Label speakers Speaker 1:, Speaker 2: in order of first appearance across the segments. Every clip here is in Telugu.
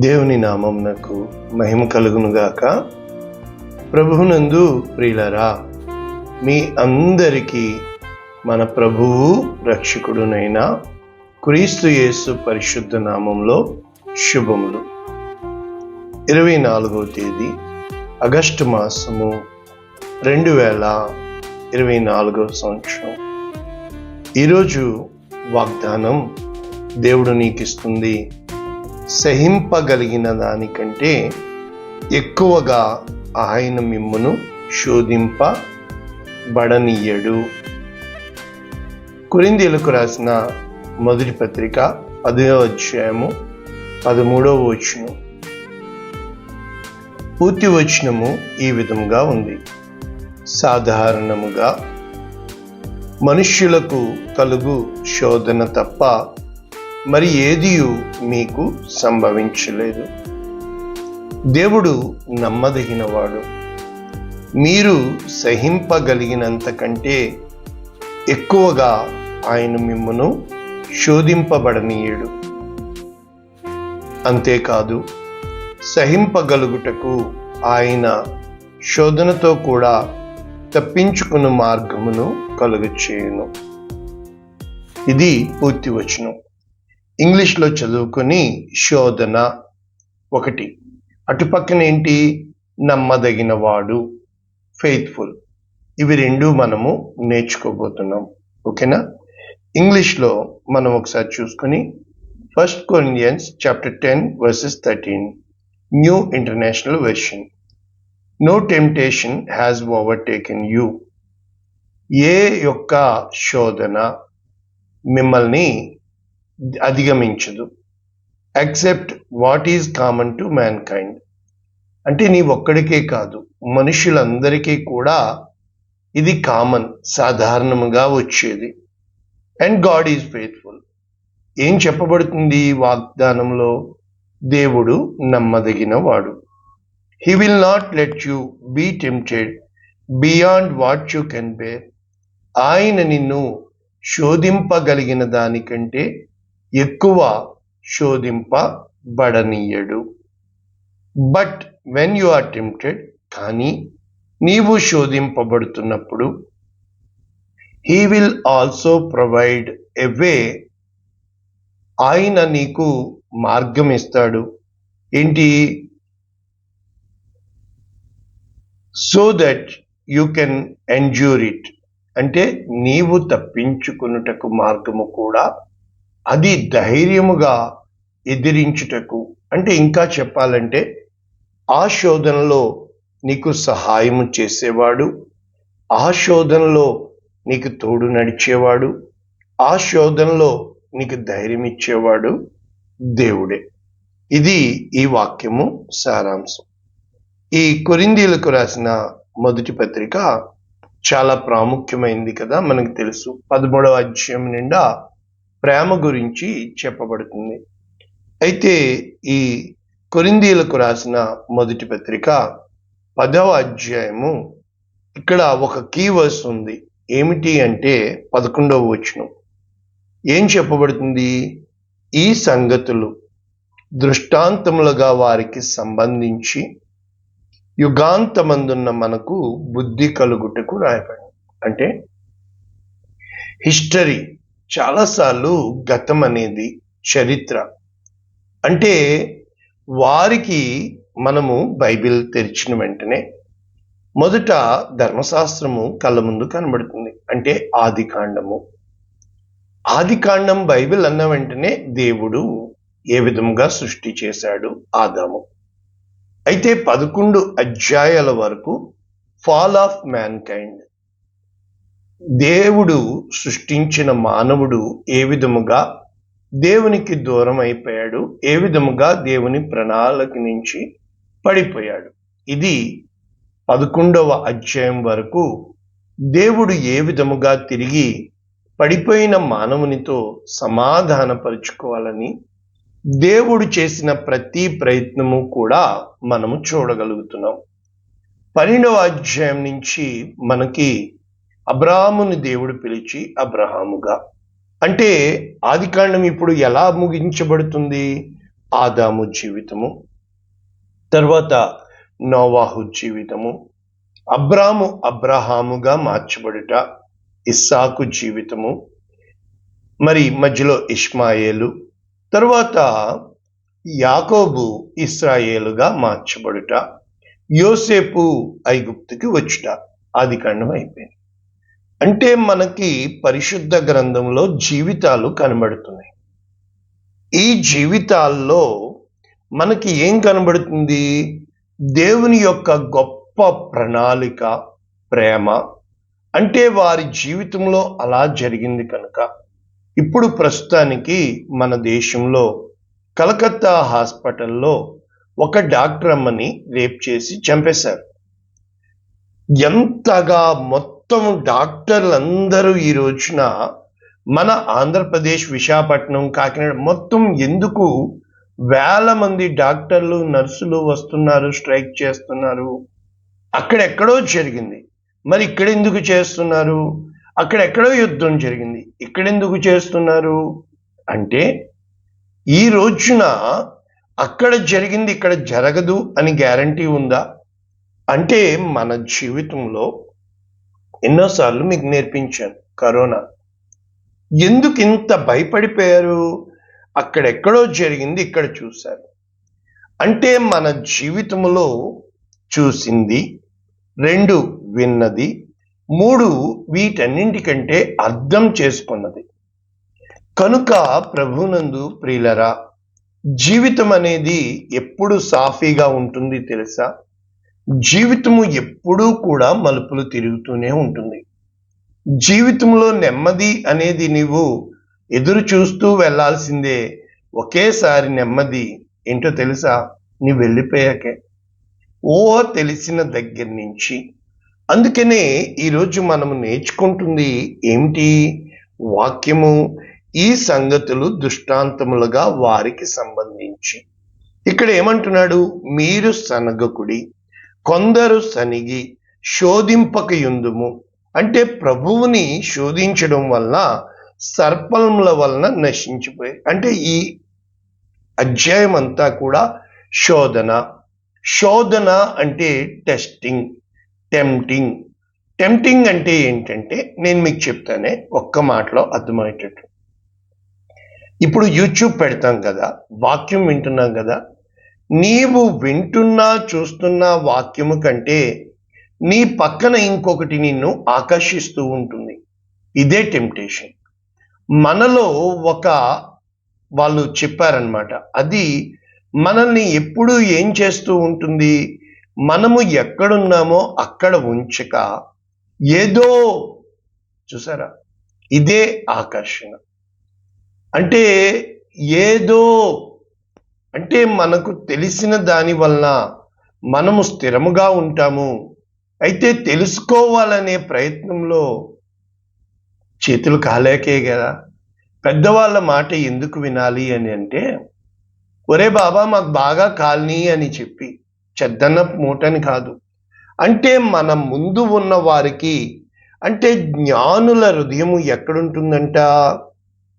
Speaker 1: దేవుని నామమునకు మహిమ కలుగునుగాక. ప్రభువునందు ప్రియులారా, మీ అందరికీ మన ప్రభువు రక్షకుడునైన క్రీస్తు యేసు పరిశుద్ధ నామంలో శుభములు. 24వ తేదీ ఆగస్టు మాసము 2024 సంవత్సరం. ఈరోజు వాగ్దానం దేవుడు నీకిస్తుంది. సహింపగలిగిన దానికంటే ఎక్కువగా ఆయన మిమ్మును శోధింపబడనీయడు. కొరింథీయులకు రాసిన మొదటి పత్రిక 10వ అధ్యాయము 13వ వచనం. పూర్తి వచనము ఈ విధముగా ఉంది: సాధారణముగా మనుష్యులకు కలుగు శోధన తప్ప మరి ఏదియు మీకు సంభవించలేదు. దేవుడు నమ్మదగినవాడు. మీరు సహింపగలిగినంత కంటే ఎక్కువగా ఆయన మిమ్మును శోధింపబడనీయడు. అంతేకాదు, సహింపగలుగుటకు ఆయన శోధనతో కూడా తప్పించుకున్న మార్గమును కలుగచేయును. ఇది పూర్తి వచనం. ఇంగ్లీష్లో చదువుకొని శోధన 1, అటుపక్కన ఏంటి? నమ్మదగినవాడు, ఫెయిత్ఫుల్. ఇవి రెండు మనము నేర్చుకోబోతున్నాం. ఓకేనా? ఇంగ్లీష్లో మనం ఒకసారి చూసుకొని 1 Corinthians chapter 10 verses 13, New International Version. No temptation has overtaken you. ఏ యొక్క శోధన మిమ్మల్ని అధిగమించదు. Accept what is common to man kind నీ ఒక్కడికే కాదు, మనుషులందరికీ కూడా ఇది కామన్, సాధారణముగా వచ్చేది. And God is faithful. ఏం చెప్పబడుతుంది వాగ్దానంలో? దేవుడు నమ్మదగిన వాడు. He will not let you be tempted beyond what you can bear. ఆయన నిన్ను శోధింపగలిగిన దానికంటే ఎక్కువ శోధింపబడనీయడు. But when you are tempted, కానీ నీవు శోధింపబడుతున్నప్పుడు, he will also provide a way. ఆయన నీకు మార్గం ఇస్తాడు. ఏంటి? So that you can endure it. అంటే నీవు తప్పించుకున్నటకు మార్గము కూడా, అది ధైర్యముగా ఎదిరించుటకు. అంటే ఇంకా చెప్పాలంటే, ఆ శోధనలో నీకు సహాయము చేసేవాడు, ఆ శోధనలో నీకు తోడు నడిచేవాడు, ఆ శోధనలో నీకు ధైర్యం ఇచ్చేవాడు దేవుడే. ఇది ఈ వాక్యము సారాంశం. ఈ కొరింథీయులకు రాసిన మొదటి పత్రిక చాలా ప్రాముఖ్యమైంది కదా, మనకు తెలుసు. 13వ అధ్యాయం నిండా ప్రేమ గురించి చెప్పబడుతుంది. అయితే ఈ కొరింథీయులకు రాసిన మొదటి పత్రిక 10వ అధ్యాయము, ఇక్కడ ఒక కీవర్డ్స్ ఉంది. ఏమిటి అంటే 11వ వచనం. ఏం చెప్పబడుతుంది? ఈ సంగతులు దృష్టాంతములుగా వారికి సంబంధించి యుగాంతమందున్న మనకు బుద్ధి కలుగుటకు రాయబడింది. అంటే హిస్టరీ, చాలాసార్లు గతం అనేది చరిత్ర. అంటే వారికి మనము బైబిల్ తెరిచిన వెంటనే మొదట ధర్మశాస్త్రము కళ్ళ ముందు కనబడుతుంది. అంటే ఆదికాండం బైబిల్ అన్న వెంటనే దేవుడు ఏ విధంగా సృష్టి చేశాడు ఆదాము. అయితే 11 అధ్యాయాల వరకు ఫాల్ ఆఫ్ మ్యాన్ కైండ్. దేవుడు సృష్టించిన మానవుడు ఏ విధముగా దేవునికి దూరం అయిపోయాడు, ఏ విధముగా దేవుని ప్రణాళిక నుంచి పడిపోయాడు. ఇది 11వ అధ్యాయం వరకు దేవుడు ఏ విధముగా తిరిగి పడిపోయిన మానవునితో సమాధానపరుచుకోవాలని దేవుడు చేసిన ప్రతి ప్రయత్నము కూడా మనము చూడగలుగుతున్నాం. 12వ అధ్యాయం నుంచి మనకి అబ్రాహాముని దేవుడు పిలిచి అబ్రహాముగా, అంటే ఆదికాండం ఇప్పుడు ఎలా ముగించబడుతుంది? ఆదాము జీవితము, తర్వాత నోవాహు జీవితము, అబ్రహాముగా మార్చబడుట, ఇస్సాకు జీవితము, మరి మధ్యలో ఇష్మాయేలు, తర్వాత యాకోబు ఇశ్రాయేలుగా మార్చబడుట, యోసేపు ఐగుప్తుకి వచ్చుట. ఆదికాండం అయిపోయింది. అంటే మనకి పరిశుద్ధ గ్రంథంలో జీవితాలు కనబడుతున్నాయి. ఈ జీవితాల్లో మనకి ఏం కనబడుతుంది? దేవుని యొక్క గొప్ప ప్రణాళిక, ప్రేమ. అంటే వారి జీవితంలో అలా జరిగింది కనుక ఇప్పుడు ప్రస్తుతానికి మన దేశంలో కలకత్తా హాస్పిటల్లో ఒక డాక్టర్ అమ్మని రేప్ చేసి చంపేశారు. ఎంతగా మొత్తం డాక్టర్లందరూ ఈ రోజున మన ఆంధ్రప్రదేశ్, విశాఖపట్నం, కాకినాడ మొత్తం ఎందుకు వేల మంది డాక్టర్లు, నర్సులు వస్తున్నారు, స్ట్రైక్ చేస్తున్నారు? అక్కడెక్కడో జరిగింది, మరి ఇక్కడ ఎందుకు చేస్తున్నారు? అక్కడెక్కడో యుద్ధం జరిగింది, ఇక్కడెందుకు చేస్తున్నారు అంటే ఈ రోజున అక్కడ జరిగింది ఇక్కడ జరగదు అని గ్యారంటీ ఉందా? అంటే మన జీవితంలో ఎన్నోసార్లు మీకు నేర్పించాను, కరోనా ఎందుకు ఇంత భయపడిపోయారు? అక్కడెక్కడో జరిగింది ఇక్కడ చూశారు. అంటే మన జీవితంలో చూసింది, 2 విన్నది, 3 వీటన్నింటికంటే అర్థం చేసుకున్నది. కనుక ప్రభునందు ప్రియులరా, జీవితం అనేది ఎప్పుడు సాఫీగా ఉంటుంది తెలుసా? జీవితము ఎప్పుడూ కూడా మలుపులు తిరుగుతూనే ఉంటుంది. జీవితంలో నెమ్మది అనేది నీవు ఎదురు చూస్తూ వెళ్లాల్సిందే. ఒకేసారి నెమ్మది ఏంటో తెలుసా? నీవు వెళ్ళిపోయాకే, తెలిసిన దగ్గర నుంచి. అందుకనే ఈరోజు మనము నేర్చుకుంటుంది ఏమిటి? వాక్యము. ఈ సంగతులు దృష్టాంతములుగా వారికి సంబంధించి. ఇక్కడ ఏమంటున్నాడు? మీరు సనగకుడి, కొందరు సనిగి శోధింపకయుందుము. అంటే ప్రభువుని శోధించడం వలన సర్పముల వలన నశించిపోయి. అంటే ఈ అధ్యాయం అంతా కూడా శోధన. శోధన అంటే టెస్టింగ్, టెంప్టింగ్. టెంప్టింగ్ అంటే ఏంటంటే నేను మీకు చెప్తానే ఒక్క మాటలో అర్థమయ్యేటట్టు. ఇప్పుడు యూట్యూబ్ పెడతాం కదా, వాక్యం వింటున్నాం కదా, నీవు వింటున్నా చూస్తున్న వాక్యము కంటే నీ పక్కన ఇంకొకటి నిన్ను ఆకర్షిస్తూ ఉంటుంది. ఇదే టెంప్టేషన్. మనలో వాళ్ళు చెప్పారనమాట, అది మనల్ని ఎప్పుడు ఏం చేస్తూ ఉంటుంది? మనము ఎక్కడున్నామో అక్కడ ఉంచక ఏదో, చూసారా, ఇదే ఆకర్షణ. అంటే ఏదో అంటే మనకు తెలిసిన దాని వలన మనము స్థిరముగా ఉంటాము. అయితే తెలుసుకోవాలనే ప్రయత్నంలో చేతులు కాలేకే కదా. పెద్దవాళ్ళ మాట ఎందుకు వినాలి అని అంటే, ఒరే బాబా మాకు బాగా కాలనీ అని చెప్పి, చెద్దన్న మూటని కాదు. అంటే మన ముందు ఉన్న వారికి, అంటే జ్ఞానుల హృదయము ఎక్కడుంటుందంట?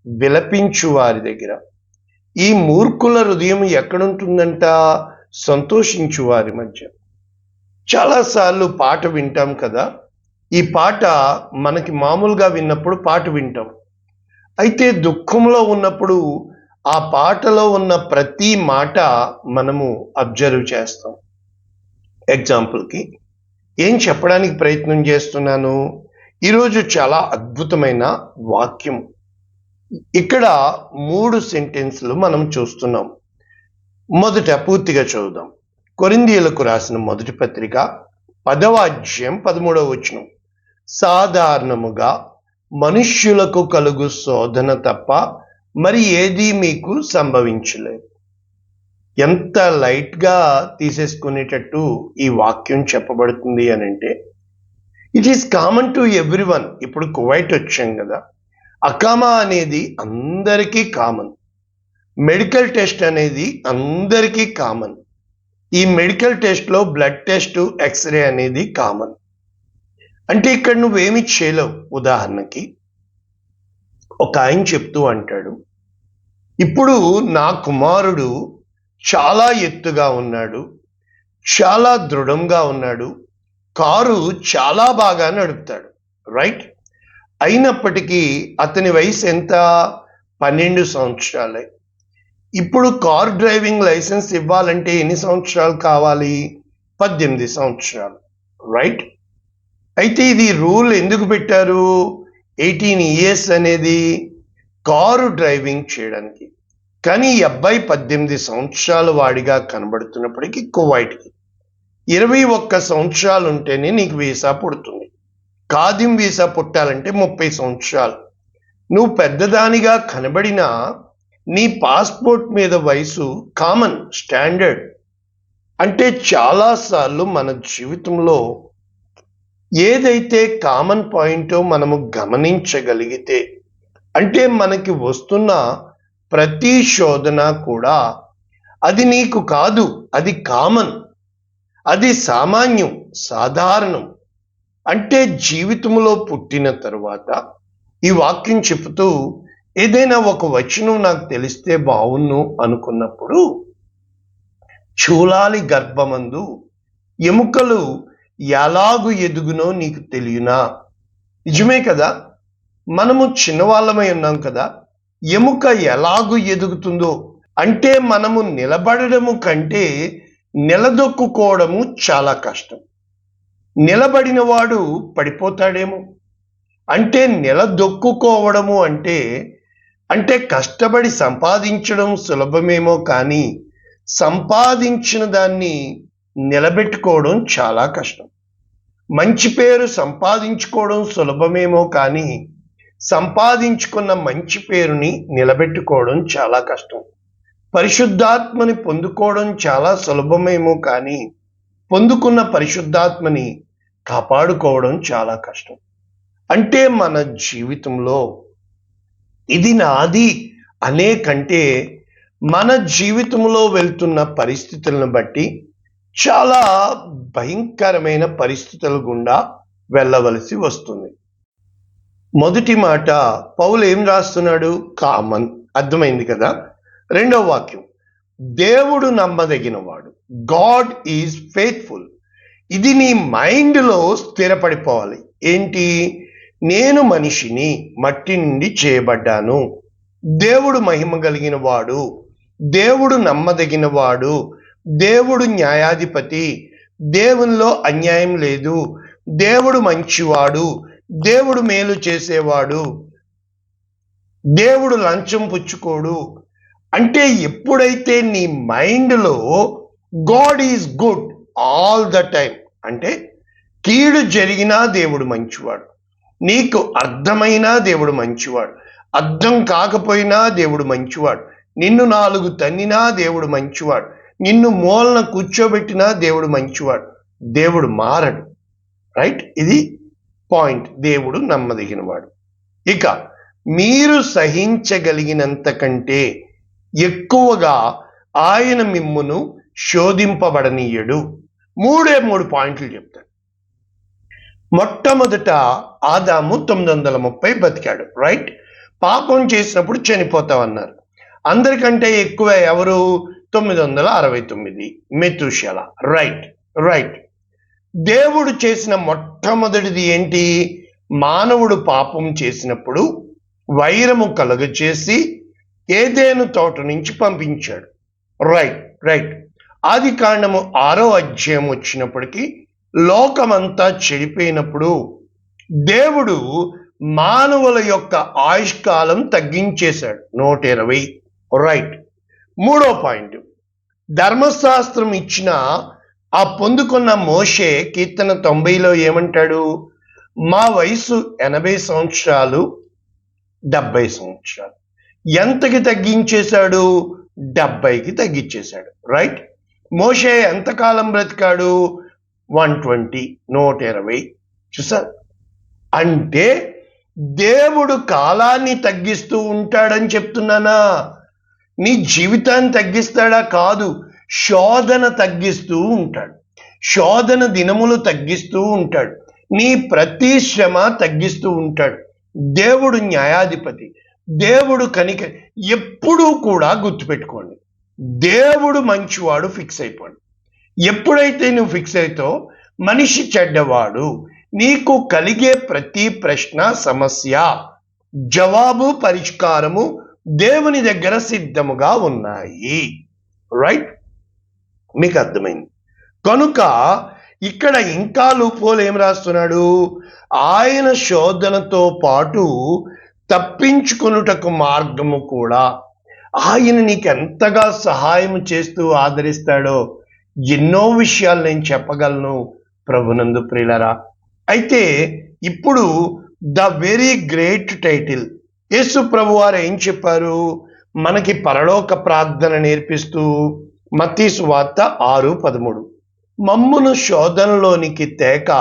Speaker 1: విలపించు వారి దగ్గర. ఈ మూర్ఖుల హృదయం ఎక్కడుంటుందంట? సంతోషించు వారి మధ్య. చాలాసార్లు పాట వింటాం కదా, ఈ పాట మనకి మామూలుగా విన్నప్పుడు పాట వింటాం. అయితే దుఃఖంలో ఉన్నప్పుడు ఆ పాటలో ఉన్న ప్రతి మాట మనము అబ్జర్వ్ చేస్తాం. ఎగ్జాంపుల్కి ఏం చెప్పడానికి ప్రయత్నం చేస్తున్నాను? ఈరోజు చాలా అద్భుతమైన వాక్యం. ఇక్కడ 3 సెంటెన్స్లు మనం చూస్తున్నాం. మొదట పూర్తిగా చదువుదాం. కొరింథీయులకు రాసిన మొదటి పత్రిక 10వ అధ్యాయం 13వ వచనం. సాధారణముగా మనుష్యులకు కలుగు శోధన తప్ప మరి ఏది మీకు సంభవించలేదు. ఎంత లైట్గా తీసేసుకునేటట్టు ఈ వాక్యం చెప్పబడుతుంది అని అంటే, it is common to everyone. ఇప్పుడు కువైట్ వచ్చాం కదా, అకామా అనేది అందరికీ కామన్. మెడికల్ టెస్ట్ అనేది అందరికీ కామన్. ఈ మెడికల్ టెస్ట్లో బ్లడ్ టెస్ట్, ఎక్స్రే అనేది కామన్. అంటే ఇక్కడ నువ్వేమి చేయలేవు. ఉదాహరణకి ఒక ఆయన చెప్తూ అంటాడు, ఇప్పుడు నా కుమారుడు చాలా ఎత్తుగా ఉన్నాడు, చాలా దృఢంగా ఉన్నాడు, కారు చాలా బాగా నడుపుతాడు, రైట్? అయినప్పటికీ అతని వయసు ఎంత? 12 సంవత్సరాలే. ఇప్పుడు కార్ డ్రైవింగ్ లైసెన్స్ ఇవ్వాలంటే ఎన్ని సంవత్సరాలు కావాలి? 18 సంవత్సరాలు, రైట్? అయితే ఇది రూల్ ఎందుకు పెట్టారు? 18 ఇయర్స్ అనేది కారు డ్రైవింగ్ చేయడానికి. కానీ ఈ అబ్బాయి 18 సంవత్సరాలు వాడిగా కనబడుతున్నప్పటికీ కువైట్కి 21 సంవత్సరాలు ఉంటేనే నీకు వీసా పుడుతుంది. ఖాదిం వీసా పుట్టాలంటే 30 సంవత్సరాలు. నువ్వు పెద్దదానిగా కనబడినా నీ పాస్పోర్ట్ మీద వయసు కామన్, స్టాండర్డ్. అంటే చాలాసార్లు మన జీవితంలో ఏదైతే కామన్ పాయింటో మనము గమనించగలిగితే, అంటే మనకి వస్తున్న ప్రతి శోధన కూడా అది నీకు కాదు, అది కామన్, అది సామాన్యం, సాధారణం. అంటే జీవితంలో పుట్టిన తరువాత ఈ వాక్యం చెబుతూ ఏదైనా ఒక వచనం నాకు తెలిస్తే బావున్ను అనుకున్నప్పుడు, చూలాలి గర్భమందు ఎముకలు ఎలాగు ఎదుగునో నీకు తెలియనా? నిజమే కదా, మనము చిన్నవాళ్ళమై ఉన్నాం కదా. ఎముక ఎలాగు ఎదుగుతుందో అంటే మనము నిలబడము కంటే నిలదొక్కుకోవడము చాలా కష్టం. నిలబడిన వాడు పడిపోతాడేమో. అంటే నిలదొక్కుకోవడము అంటే కష్టపడి సంపాదించడం సులభమేమో, కానీ సంపాదించిన దాన్ని నిలబెట్టుకోవడం చాలా కష్టం. మంచి పేరు సంపాదించుకోవడం సులభమేమో, కానీ సంపాదించుకున్న మంచి పేరుని నిలబెట్టుకోవడం చాలా కష్టం. పరిశుద్ధాత్మని పొందుకోవడం చాలా సులభమేమో, కానీ పొందుకున్న పరిశుద్ధాత్మని కాపాడుకోవడం చాలా కష్టం. అంటే మన జీవితంలో ఇది నాది అనే కంటే మన జీవితంలో వెళ్తున్న పరిస్థితులను బట్టి చాలా భయంకరమైన పరిస్థితుల గుండా వెళ్ళవలసి వస్తుంది. మొదటి మాట పౌలు ఏం రాస్తున్నాడు? కామన్, అర్థమైంది కదా. రెండవ వాక్యం, దేవుడు నమ్మదగినవాడు, గాడ్ ఈజ్ ఫెయిత్ఫుల్. ఇది నీ మైండ్లో స్థిరపడిపోవాలి. ఏంటి? నేను మనిషిని, మట్టి నుండి చేయబడ్డాను, దేవుడు మహిమ కలిగిన వాడు, దేవుడు నమ్మదగిన వాడు, దేవుడు న్యాయాధిపతి, దేవునిలో అన్యాయం లేదు, దేవుడు మంచివాడు, దేవుడు మేలు చేసేవాడు, దేవుడు లంచం పుచ్చుకోడు. అంటే ఎప్పుడైతే నీ మైండ్లో God is good all the time, అంటే కీడు జరిగినా దేవుడు మంచివాడు, నీకు అర్థమైనా దేవుడు మంచివాడు, అర్థం కాకపోయినా దేవుడు మంచివాడు, నిన్ను 4 తన్నినా దేవుడు మంచివాడు, నిన్ను మూలన కూర్చోబెట్టినా దేవుడు మంచివాడు, దేవుడు మారడు, రైట్? ఇది పాయింట్. దేవుడు నమ్మదగినవాడు. ఇక మీరు సహించగలిగినంత కంటే ఎక్కువగా ఆయన మిమ్మును శోధింపబడనీయడు. 3 పాయింట్లు చెప్తాడు. మొట్టమొదట ఆదాము 930 బతికాడు, రైట్? పాపం చేసినప్పుడు చనిపోతామన్నారు. అందరికంటే ఎక్కువ ఎవరు? 969 మెతూషెల, రైట్. దేవుడు చేసిన మొట్టమొదటిది ఏంటి? మానవుడు పాపం చేసినప్పుడు వైరము కలుగచేసి ఏదెను తోట నుంచి పంపించాడు, రైట్. ఆది కాండము 6వ అధ్యాయం వచ్చినప్పటికీ లోకమంతా చెడిపోయినప్పుడు దేవుడు మానవుల యొక్క ఆయుష్కాలం తగ్గించేశాడు, 120, రైట్. 3వ పాయింట్, ధర్మశాస్త్రం ఇచ్చిన ఆ పొందుకున్న మోషే కీర్తన 90లో ఏమంటాడు? మా వయసు 80 సంవత్సరాలు, 70 సంవత్సరాలు. ఎంతకి తగ్గించేశాడు? 70కి తగ్గించేశాడు, రైట్. మోషే ఎంతకాలం బ్రతికాడు? 120, 120. చూసారు? అంటే దేవుడు కాలాన్ని తగ్గిస్తూ ఉంటాడని చెప్తున్నానా? నీ జీవితాన్ని తగ్గిస్తాడా? కాదు, శోధన తగ్గిస్తూ ఉంటాడు, శోధన దినములు తగ్గిస్తూ ఉంటాడు, నీ ప్రతి శ్రమ తగ్గిస్తూ ఉంటాడు. దేవుడు న్యాయాధిపతి, దేవుడు కనిక. ఎప్పుడూ కూడా గుర్తుపెట్టుకోండి, దేవుడు మంచివాడు ఫిక్స్ అయిపోండి. ఎప్పుడైతే నువ్వు ఫిక్స్ అవుతావో మనిషి చెడ్డవాడు, నీకు కలిగే ప్రతి ప్రశ్న, సమస్య, జవాబు, పరిష్కారము దేవుని దగ్గర సిద్ధముగా ఉన్నాయి. రైట్? మీకు అర్థమైంది. కనుక ఇక్కడ ఇంకా లూపోలు ఏం రాస్తున్నాడు? ఆయన శోధనతో పాటు తప్పించుకొనుటకు మార్గము కూడా. ఆయన నీకు ఎంతగా సహాయం చేస్తూ ఆదరిస్తాడో ఎన్నో విషయాలు నేను చెప్పగలను ప్రభునందు ప్రియులారా. అయితే ఇప్పుడు ద వెరీ గ్రేట్ టైటిల్, యేసు ప్రభు వారు ఏం చెప్పారు మనకి పరలోక ప్రార్థన నేర్పిస్తూ? మత్తయి సువార్త 6:13, మమ్మును శోధనలోనికి తేక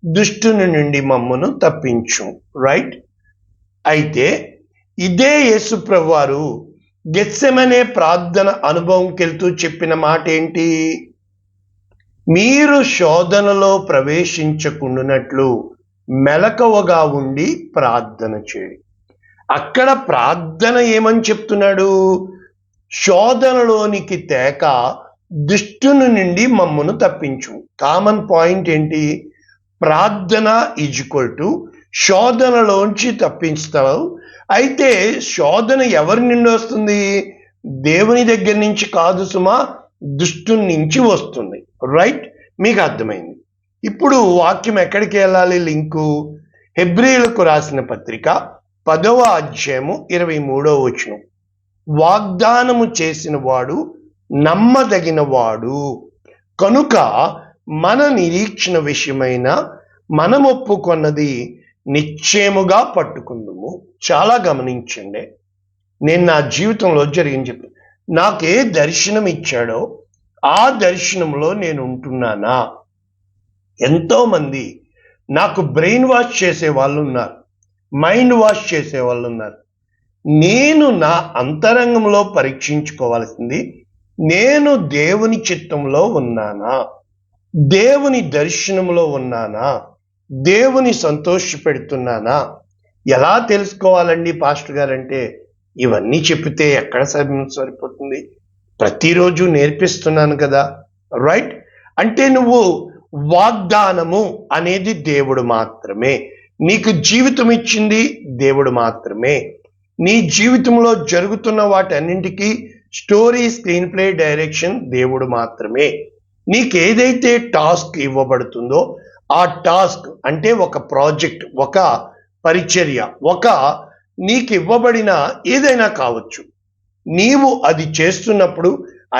Speaker 1: దుష్టుని నుండి మమ్మును తప్పించు. రైట్? అయితే ఇదే యేసు ప్రభు వారు గెత్సెమనే ప్రార్థన అనుభవంకి వెళ్తూ చెప్పిన మాట ఏంటి? మీరు శోధనలో ప్రవేశించకుండానట్లు మెలకువగా ఉండి ప్రార్థన చేయండి. అక్కడ ప్రార్థన ఏమని చెప్తున్నాడు? శోధనలోనికి తేక దుష్టుని నుండి మమ్మను తప్పించు. కామన్ పాయింట్ ఏంటి? ప్రార్థన ఈజ్వల్ టు శోధనలోంచి తప్పిస్తావు. అయితే శోధన ఎవరి నుండి వస్తుంది? దేవుని దగ్గర నుంచి కాదు సుమా, దుష్టుని నుంచి వస్తుంది. రైట్? మీకు అర్థమైంది. ఇప్పుడు వాక్యం ఎక్కడికి వెళ్ళాలి? లింకు హెబ్రీయులకు రాసిన పత్రిక 10వ అధ్యాయము 23వ వచనం. వాగ్దానము చేసిన వాడు నమ్మదగిన వాడు కనుక మన నిరీక్షణ విషయమైన మనం ఒప్పుకొన్నది నిశ్చయముగా పట్టుకుందుము. చాలా గమనించండి. నేను నా జీవితంలో జరిగింది చెప్పి, నాకు ఏ దర్శనం ఇచ్చాడో ఆ దర్శనంలో నేను ఉంటున్నానా? ఎంతో మంది నాకు బ్రెయిన్ వాష్ చేసే వాళ్ళు ఉన్నారు, మైండ్ వాష్ చేసే వాళ్ళు ఉన్నారు. నేను నా అంతరంగంలో పరీక్షించుకోవాల్సింది, నేను దేవుని చిత్తంలో ఉన్నానా? దేవుని దర్శనంలో ఉన్నానా? దేవుని సంతోషపెడుతున్నానా? ఎలా తెలుసుకోవాలండి పాస్టర్ గారంటే, ఇవన్నీ చెప్తే ఎక్కడ సరిపోతుంది? ప్రతిరోజు నేర్పిస్తున్నాను కదా. రైట్? అంటే నువ్వు వాగ్దానము అనేది దేవుడు మాత్రమే, నీకు జీవితం ఇచ్చింది దేవుడు మాత్రమే, నీ జీవితంలో జరుగుతున్న వాటన్నింటికీ స్టోరీ, స్క్రీన్ ప్లే, డైరెక్షన్ దేవుడు మాత్రమే. నీకేదైతే టాస్క్ ఇవ్వబడుతుందో ఆ టాస్క్ అంటే ఒక ప్రాజెక్ట్, ఒక పరిచర్య, ఒక నీకు ఇవ్వబడిన ఏదైనా కావచ్చు, నీవు అది చేస్తున్నప్పుడు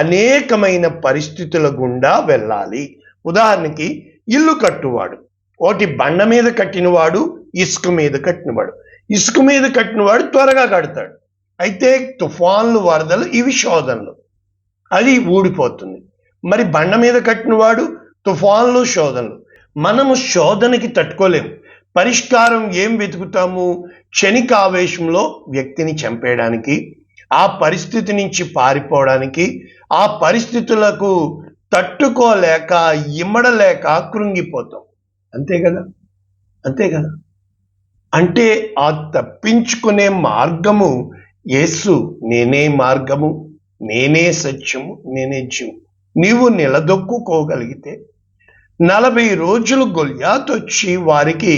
Speaker 1: అనేకమైన పరిస్థితుల గుండా వెళ్ళాలి. ఉదాహరణకి ఇల్లు కట్టువాడు, ఒకటి బండ మీద కట్టినవాడు, ఇసుక మీద కట్టినవాడు. ఇసుక మీద కట్టినవాడు త్వరగా కడతాడు. అయితే తుఫాన్లు, వరదలు, ఇవి శోధనలు, అది ఊడిపోతుంది. మరి బండ మీద కట్టినవాడు తుఫాన్లు, శోధనలు. మనము శోధనకి తట్టుకోలేము. పరిష్కారం ఏం వెతుకుతాము? క్షణిక ఆవేశంలో వ్యక్తిని చంపేయడానికి, ఆ పరిస్థితి నుంచి పారిపోవడానికి, ఆ పరిస్థితులకు తట్టుకోలేక, ఇమ్మడలేక కృంగిపోతాం. అంతే కదా? అంతే కదా? అంటే ఆ తప్పించుకునే మార్గము యేసు. నేనే మార్గము, నేనే సత్యము, నేనే జీవం. నీవు నిలదొక్కుకోగలిగితే 40 రోజులు గొల్యాతు వచ్చి వారికి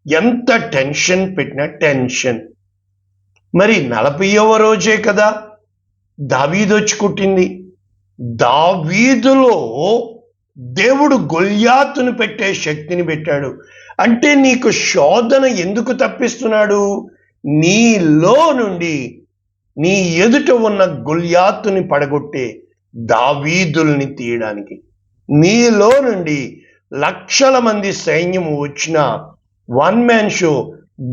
Speaker 1: ఎంత టెన్షన్ పెట్టినా టెన్షన్. మరి 40వ రోజే కదా దావీదు వచ్చి కుట్టింది. దావీదులో దేవుడు గొల్యాతును పెట్టే శక్తిని పెట్టాడు. అంటే నీకు శోధన ఎందుకు తప్పిస్తున్నాడు? నీలో నుండి నీ ఎదుట ఉన్న గొల్యాతుని పడగొట్టే దావీదుల్ని తీయడానికి, నీలో నుండి లక్షల మంది సైన్యము వచ్చిన వన్ మ్యాన్ షో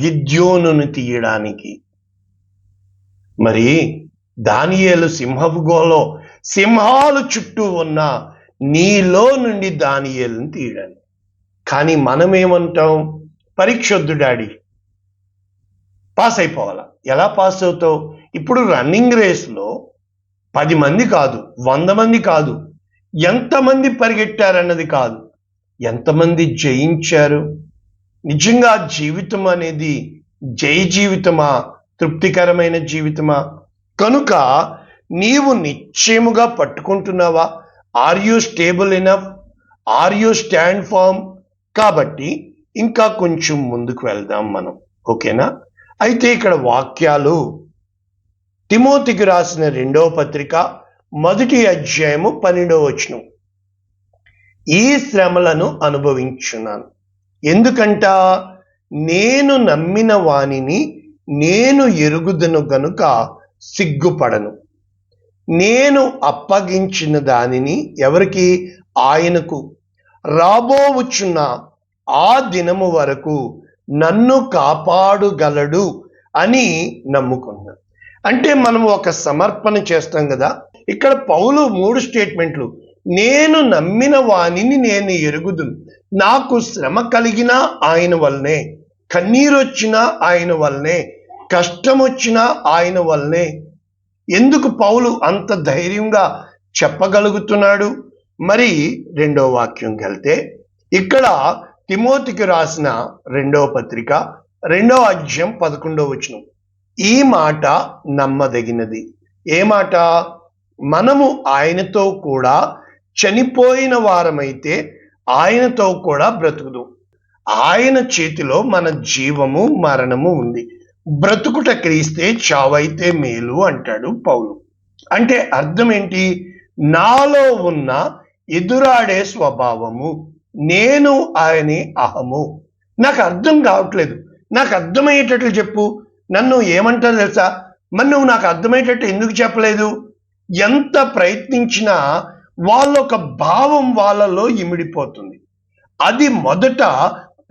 Speaker 1: గిద్యోనుని తీయడానికి. మరి దానియేలు సింహపు గుహలో సింహాలు చుట్టూ ఉన్న నీలో నుండి దానియేలుని తీయడానికి. కానీ మనం ఏమంటాం? పరీక్ష వద్దు డాడీ, పాస్ అయిపోవాలా. ఎలా పాస్ అవుతావు? ఇప్పుడు రన్నింగ్ రేస్లో 10 మంది కాదు, 100 మంది కాదు, ఎంతమంది పరిగెట్టారన్నది కాదు, ఎంతమంది జయించారు. నిజంగా జీవితం అనేది జయ జీవితమా, తృప్తికరమైన జీవితమా? కనుక నీవు నిశ్చయముగా పట్టుకుంటున్నావా? Are you stable enough? Are you stand firm? కాబట్టి ఇంకా కొంచెం ముందుకు వెళ్దాం మనం, ఓకేనా? అయితే ఇక్కడ వాక్యాలు తిమోతికి రాసిన 2వ పత్రిక 1వ అధ్యాయము 12వ వచనం. ఈ శ్రమలను అనుభవించున్నాను, ఎందుకంట నేను నమ్మిన వానిని నేను ఎరుగుదును గనుక సిగ్గుపడను. నేను అప్పగించిన దానిని ఎవరికి? ఆయనకు. రాబోవుచున్న ఆ దినము వరకు నన్ను కాపాడుగలడు అని నమ్ముకున్నాను. అంటే మనం ఒక సమర్పణ చేస్తాం కదా, ఇక్కడ పౌలు 3 స్టేట్మెంట్లు. నేను నమ్మిన వానిని నేను ఎరుగుదును. నాకు శ్రమ కలిగినా ఆయన వల్లనే, కన్నీరు వచ్చినా ఆయన వల్లనే, కష్టం వచ్చినా ఆయన వల్లనే. ఎందుకు పౌలు అంత ధైర్యంగా చెప్పగలుగుతున్నాడు? మరి 2వ వాక్యంకి వెళ్తే, ఇక్కడ తిమోతికి రాసిన 2వ పత్రిక 2వ అధ్యాయం 11వ వచనం. ఈ మాట నమ్మదగినది. ఏ మాట? మనము ఆయనతో కూడా చనిపోయిన వారమైతే ఆయనతో కూడా బ్రతుకుదు. ఆయన చేతిలో మన జీవము మరణము ఉంది. బ్రతుకుట క్రీస్తే, చావైతే మేలు అంటాడు పౌలు. అంటే అర్థం ఏంటి? నాలో ఉన్న ఎదురాడే స్వభావము, నేను ఆయనే అహము. నాకు అర్థం కావట్లేదు. నాకు అర్థమయ్యేటట్లు చెప్పు. నన్ను ఏమంటారు తెలుసా? మరి నువ్వు నాకు అర్థమయ్యేటట్టు ఎందుకు చెప్పలేదు? ఎంత ప్రయత్నించినా వాళ్ళొక భావం వాళ్ళలో ఇమిడిపోతుంది. అది మొదట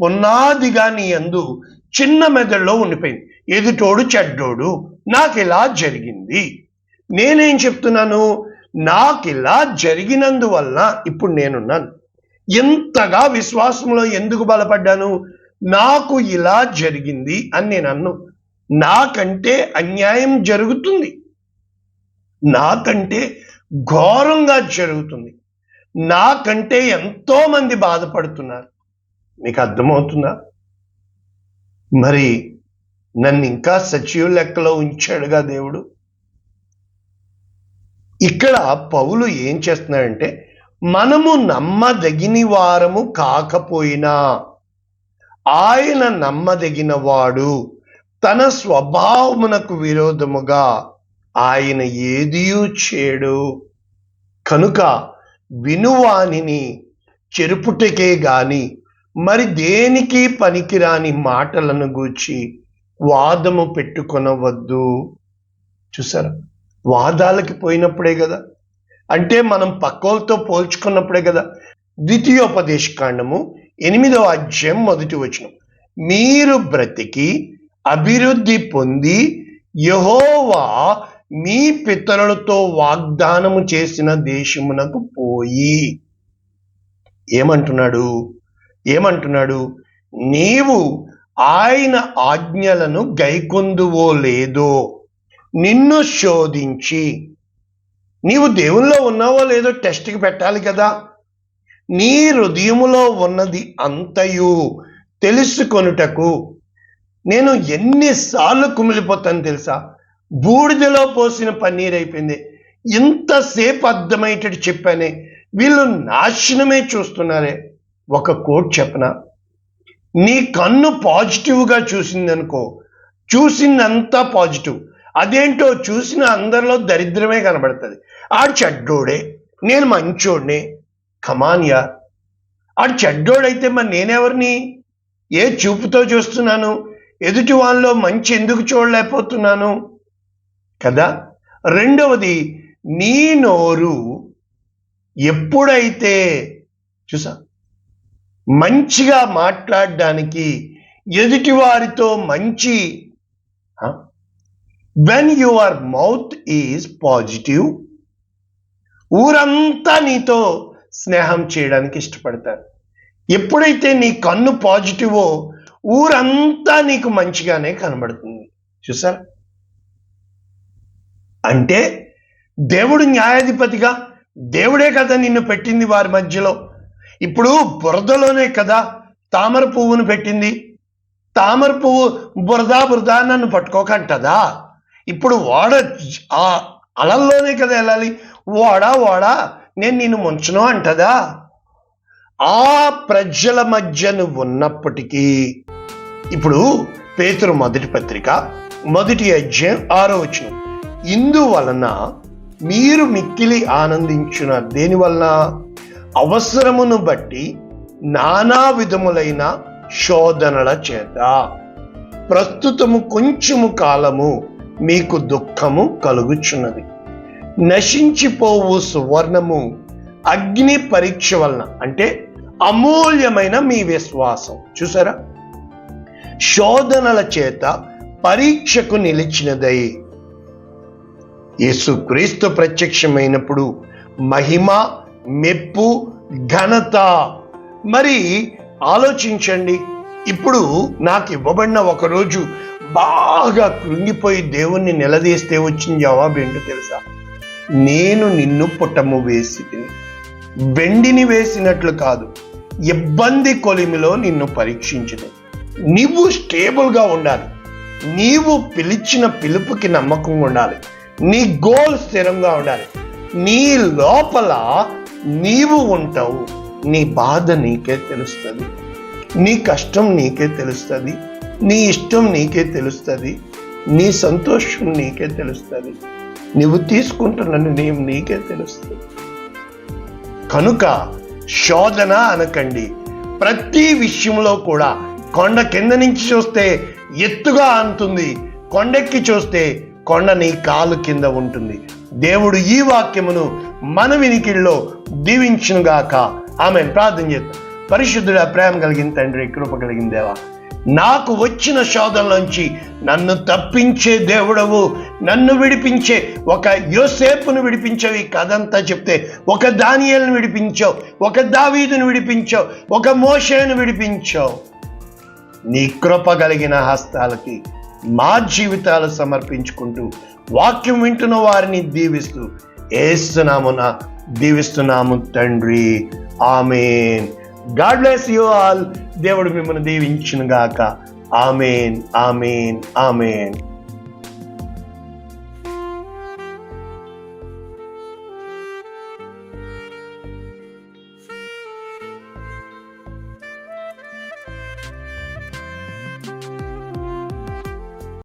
Speaker 1: పునాదిగా నీ యందు చిన్న మెదడులో ఉండిపోయింది. ఎదుటోడు చెడ్డోడు, నాకు ఇలా జరిగింది. నేనేం చెప్తున్నాను? నాకు ఇలా జరిగినందువల్ల ఇప్పుడు నేనున్నాను. ఎంతగా విశ్వాసంలో ఎందుకు బలపడ్డాను? నాకు ఇలా జరిగింది అని నేను అన్ను. నాకంటే అన్యాయం జరుగుతుంది, నాకంటే ఘోరంగా జరుగుతుంది, నాకంటే ఎంతో మంది బాధపడుతున్నారు. మీకు అర్థమవుతుందా? మరి నన్ను ఇంకా సజీవ లెక్కలో ఉంచాడుగా దేవుడు. ఇక్కడ పౌలు ఏం చేస్తున్నాడంటే, మనము నమ్మదగిన వారము కాకపోయినా ఆయన నమ్మదగిన వాడు. తన స్వభావమునకు విరోధముగా ఆయన ఏదియూ చేయడు. కనుక వినువానిని చెరుపుటకే గాని మరి దేనికి పనికిరాని మాటలను గూర్చి వాదము పెట్టుకొనవద్దు. చూసారా? వాదాలకి పోయినప్పుడే కదా, అంటే మనం పక్కోలతో పోల్చుకున్నప్పుడే కదా. ద్వితీయోపదేశకాండము 8వ అధ్యాయం 1వ వచనం. మీరు బ్రతికి అభివృద్ధి పొంది యెహోవా మీ పితరులతో వాగ్దానము చేసిన దేశమునకు పోయి. ఏమంటున్నాడు? నీవు ఆయన ఆజ్ఞలను గైకొందువో లేదో నిన్ను శోధించి, నీవు దేవుల్లో ఉన్నావో లేదో టెస్ట్కి పెట్టాలి కదా. నీ హృదయములో ఉన్నది అంతయు తెలుసుకొనుటకు నేను ఎన్నిసార్లు కుమిలిపోతాను తెలుసా? బూడిదలో పోసిన పన్నీర్ అయిపోయింది. ఇంతసేపు అర్థమయ్యేటట్టు చెప్పానే, వీళ్ళు నాశనమే చూస్తున్నారే. ఒక కోట్ చెప్పనా? నీ కన్ను పాజిటివ్గా చూసిందనుకో, చూసిందంతా పాజిటివ్. అదేంటో చూసిన అందరిలో దరిద్రమే కనబడుతుంది. ఆడు చెడ్డోడే, నేను మంచోడినే. కమాన్యా, ఆడు చెడ్డోడైతే మరి నేనెవరిని? ఏ చూపుతో చూస్తున్నాను? ఎదుటి వాళ్ళలో మంచి ఎందుకు చూడలేకపోతున్నాను కదా. రెండవది, నీ నోరు ఎప్పుడైతే మంచిగా మాట్లాడడానికి, ఎదుటి వారితో మంచి, when your mouth is positive, ఊరంతా నీతో స్నేహం చేయడానికి ఇష్టపడతారు. ఎప్పుడైతే నీ కన్ను పాజిటివో ఊరంతా నీకు మంచిగానే కనబడుతుంది. చూసారా? అంటే దేవుడు న్యాయాధిపతిగా, దేవుడే కదా నిన్ను పెట్టింది వారి మధ్యలో. ఇప్పుడు బురదలోనే కదా తామర పువ్వును పెట్టింది. తామర పువ్వు బురదా నన్ను పట్టుకోకంటదా? ఇప్పుడు వాడ అలల్లోనే కదా వెళ్ళాలి. ఓడా నేను నిన్ను ముంచను అంటదా? ఆ ప్రజల మధ్య నువ్వు ఉన్నప్పటికీ, ఇప్పుడు పేతురు మొదటి పత్రిక 1వ అధ్యాయం 6వ వచనం, ఇందువలన మీరు మిక్కిలి ఆనందించున దేనివలన? అవసరమును బట్టి నానా విధములైన శోధనల చేత. ప్రస్తుతము కొంచెము కాలము మీకు దుఃఖము కలుగుచున్నది. నశించిపోవు సువర్ణము అగ్ని పరీక్ష వలన, అంటే అమూల్యమైన మీ విశ్వాసం, చూసారా, శోధనల చేత పరీక్షకు నిలిచినదై యేసుక్రీస్తు ప్రత్యక్షమైనప్పుడు మహిమ, మెప్పు, ఘనత. మరి ఆలోచించండి, ఇప్పుడు నాకు ఇవ్వబడిన ఒకరోజు బాగా కృంగిపోయి దేవుణ్ణి నిలదీస్తే వచ్చిన జవాబు ఏంటో తెలుసా? నేను నిన్ను పుటము వేసి వెండిని వేసినట్లు కాదు, ఇబ్బంది కొలిమిలో నిన్ను పరీక్షించదు. నీవు స్టేబుల్గా ఉండాలి, నీవు పిలిచిన పిలుపుకి నమ్మకంగా ఉండాలి, నీ గోల్ స్థిరంగా ఉండాలి. నీ లోపల నీవు ఉంటావు. నీ బాధ నీకే తెలుస్తుంది, నీ కష్టం నీకే తెలుస్తుంది, నీ ఇష్టం నీకే తెలుస్తుంది, నీ సంతోషం నీకే తెలుస్తుంది, నువ్వు తీసుకుంటున్న నిర్ణయం నీకే తెలుస్తుంది. కనుక శోధన అనకండి. ప్రతి విషయంలో కూడా కొండ కింద నుంచి చూస్తే ఎత్తుగా అంటుంది, కొండెక్కి చూస్తే కొండ నీ కాలు కింద ఉంటుంది. దేవుడు ఈ వాక్యమును మన వినికిడిలో దీవించునుగాక. ఆమేన్. ప్రార్థన చేద్దాం. పరిశుద్ధుడా, ప్రేమ కలిగిన తండ్రి, కృప కలిగిన దేవా, నాకు వచ్చిన శోధనలోంచి నన్ను తప్పించే దేవుడవు, నన్ను విడిపించే ఒక యోసేపును విడిపించావు. ఈ కథంతా చెప్తే ఒక దానియేలును విడిపించావు, ఒక దావీదును విడిపించావు, ఒక మోషేను విడిపించావు. నీ కృప కలిగిన హస్తాలకి మా జీవితాలు సమర్పించుకుంటూ వాక్యం వింటున్న వారిని దీవిస్తూ యేసునామమున దీవిస్తున్నాము తండ్రి. ఆమేన్. God bless you all. దేవుడు మిమ్మల్ని దీవించును గాక. ఆమేన్, ఆమేన్, ఆమేన్.